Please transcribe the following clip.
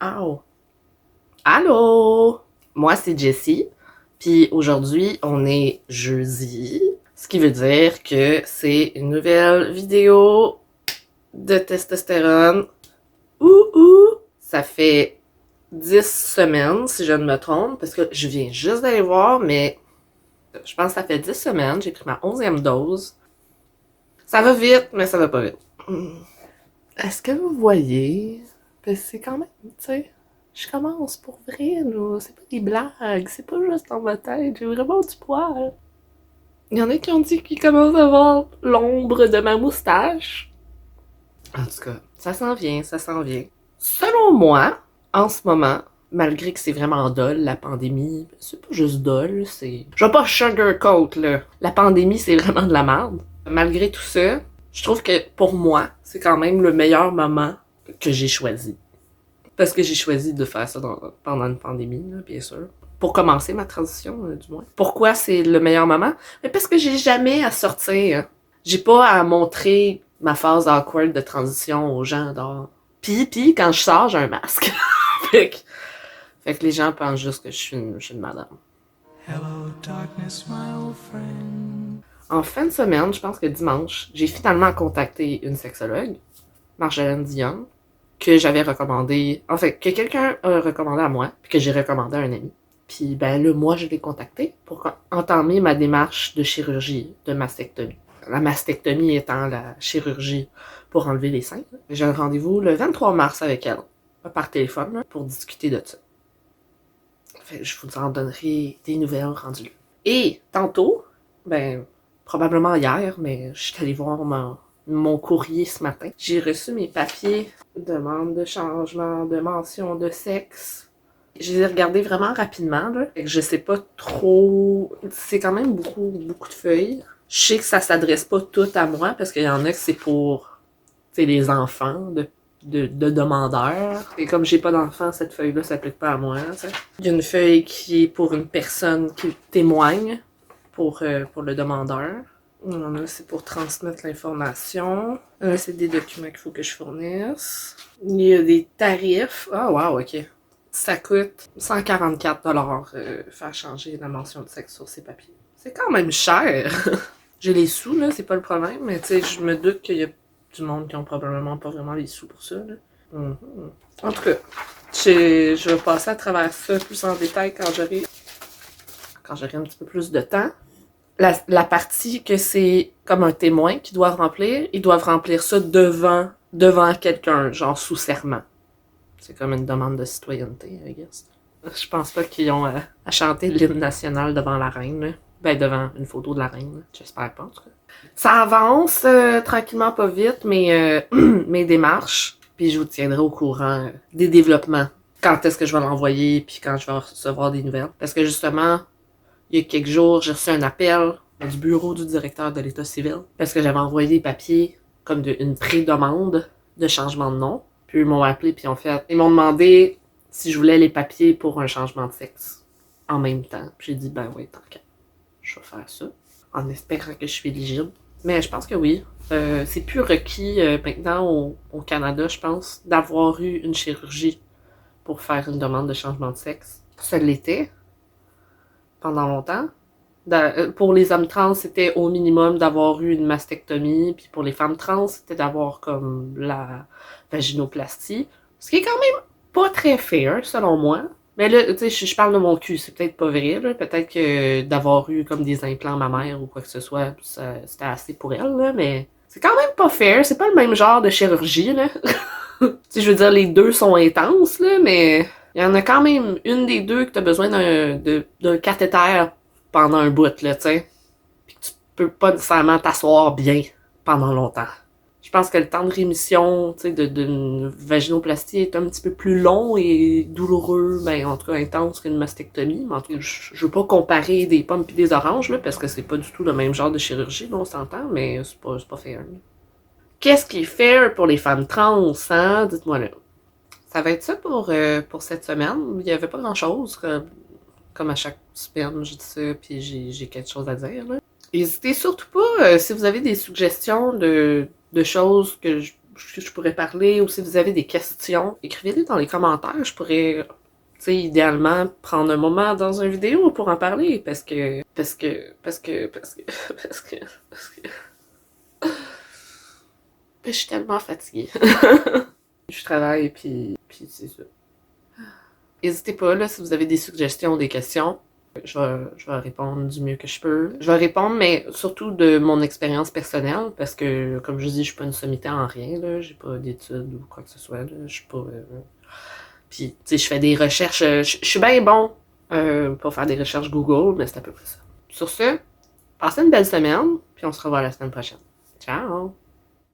Oh. Allô? Moi, c'est Jessie. Puis aujourd'hui, on est jeudi. Ce qui veut dire que c'est une nouvelle vidéo de testostérone. Ouh! Ça fait 10 semaines, si je ne me trompe, parce que je viens juste d'aller voir, mais je pense que ça fait 10 semaines. J'ai pris ma 11e dose. Ça va vite, mais ça va pas vite. Est-ce que vous voyez? Parce que c'est quand même, tu sais, je commence pour vrai, là. C'est pas des blagues, c'est pas juste dans ma tête, j'ai vraiment du poil. Il y en a qui ont dit qu'ils commencent à voir l'ombre de ma moustache. En tout cas, ça s'en vient, ça s'en vient. Selon moi, en ce moment, malgré que c'est vraiment dole, la pandémie, c'est pas juste dole, c'est... Je vais pas sugarcoat, là. La pandémie, c'est vraiment de la merde. Malgré tout ça, je trouve que pour moi, c'est quand même le meilleur moment que j'ai choisi. Parce que j'ai choisi de faire ça pendant une pandémie, là, bien sûr. Pour commencer ma transition, du moins. Pourquoi c'est le meilleur moment? Mais parce que j'ai jamais à sortir. J'ai pas à montrer ma phase awkward de transition aux gens dehors. Pis quand je sors, j'ai un masque. fait que les gens pensent juste que je suis une madame. Hello, darkness, my old friend. En fin de semaine, je pense que dimanche, j'ai finalement contacté une sexologue, Marjolaine Dion, que j'avais recommandé, en fait, que quelqu'un a recommandé à moi, puis que j'ai recommandé à un ami. Puis ben là, moi, je l'ai contacté pour entamer ma démarche de chirurgie de mastectomie. La mastectomie étant la chirurgie pour enlever les seins. J'ai un rendez-vous le 23 mars avec elle, par téléphone, là, pour discuter de ça. Fait, je vous en donnerai des nouvelles rendues là. Et tantôt, ben, probablement hier, mais je suis allée voir mon courrier ce matin. J'ai reçu mes papiers, demande de changement, de mention de sexe. Je les ai regardés vraiment rapidement, là. Fait que je sais pas trop... C'est quand même beaucoup de feuilles. Je sais que ça s'adresse pas toutes à moi, parce qu'il y en a que c'est pour, tu sais, les enfants de demandeurs. Et comme j'ai pas d'enfants, cette feuille-là s'applique pas à moi, t'sais. Il y a une feuille qui est pour une personne qui témoigne pour le demandeur. Là, c'est pour transmettre l'information. Là, c'est des documents qu'il faut que je fournisse. Il y a des tarifs. Ah, wow, ok. Ça coûte 144 faire changer la mention de sexe sur ces papiers. C'est quand même cher. J'ai les sous, là, c'est pas le problème, mais tu sais, je me doute qu'il y a du monde qui ont probablement pas vraiment les sous pour ça, là. En tout cas, je vais passer à travers ça plus en détail quand j'aurai un petit peu plus de temps. La partie que c'est comme un témoin qui doit remplir, ils doivent remplir ça devant quelqu'un, genre sous serment. C'est comme une demande de citoyenneté, I guess. Je pense pas qu'ils ont à chanter l'hymne national devant la reine, là. Ben, devant une photo de la reine, là. J'espère pas, en tout cas. Ça avance tranquillement, pas vite, mais mes démarches. Puis je vous tiendrai au courant des développements. Quand est-ce que je vais l'envoyer, puis quand je vais recevoir des nouvelles. Parce que justement, il y a quelques jours, j'ai reçu un appel du bureau du directeur de l'État civil. Parce que j'avais envoyé des papiers comme une pré-demande de changement de nom. Puis ils m'ont appelé, puis ils m'ont demandé si je voulais les papiers pour un changement de sexe en même temps. Puis j'ai dit, ben oui, tant qu'à, je vais faire ça, en espérant que je suis éligible. Mais je pense que oui. C'est plus requis maintenant au Canada, je pense, d'avoir eu une chirurgie pour faire une demande de changement de sexe. Ça l'était pendant longtemps. Pour les hommes trans, c'était au minimum d'avoir eu une mastectomie, puis pour les femmes trans, c'était d'avoir comme la vaginoplastie. Ce qui est quand même pas très fair, selon moi. Mais là, tu sais, je parle de mon cul, c'est peut-être pas vrai, là. Peut-être que d'avoir eu comme des implants mammaires ou quoi que ce soit, c'était assez pour elle, là, mais c'est quand même pas fair, c'est pas le même genre de chirurgie, là. Tu sais, je veux dire, les deux sont intenses, là, mais il y en a quand même une des deux que t'as besoin d'un cathéter pendant un bout, là, tu sais. Puis que tu peux pas nécessairement t'asseoir bien pendant longtemps. Je pense que le temps de rémission, tu sais, d'une vaginoplastie est un petit peu plus long et douloureux, ben, en tout cas intense qu'une mastectomie. Mais en tout cas, je veux pas comparer des pommes pis des oranges, là, parce que c'est pas du tout le même genre de chirurgie, là, on s'entend, mais c'est pas fair. Qu'est-ce qui est fair pour les femmes trans, hein? Dites-moi là. Ça va être ça pour cette semaine. Il y avait pas grand-chose, comme à chaque semaine, je dis ça, puis j'ai quelque chose à dire, là. N'hésitez surtout pas, si vous avez des suggestions de choses que je je pourrais parler, ou si vous avez des questions, écrivez-les dans les commentaires. Je pourrais, tu sais, idéalement, prendre un moment dans une vidéo pour en parler, parce que... Je suis tellement fatiguée. Je travaille, puis c'est ça. N'hésitez pas, là, si vous avez des suggestions ou des questions. Je vais répondre du mieux que je peux. Je vais répondre, mais surtout de mon expérience personnelle, parce que, comme je dis, je suis pas une sommitaire en rien, là. J'ai pas d'études ou quoi que ce soit, là. Je suis pas... Puis, tu sais, je fais des recherches... je suis bien bon pour faire des recherches Google, mais c'est à peu près ça. Sur ce, passez une belle semaine, puis on se revoit la semaine prochaine. Ciao!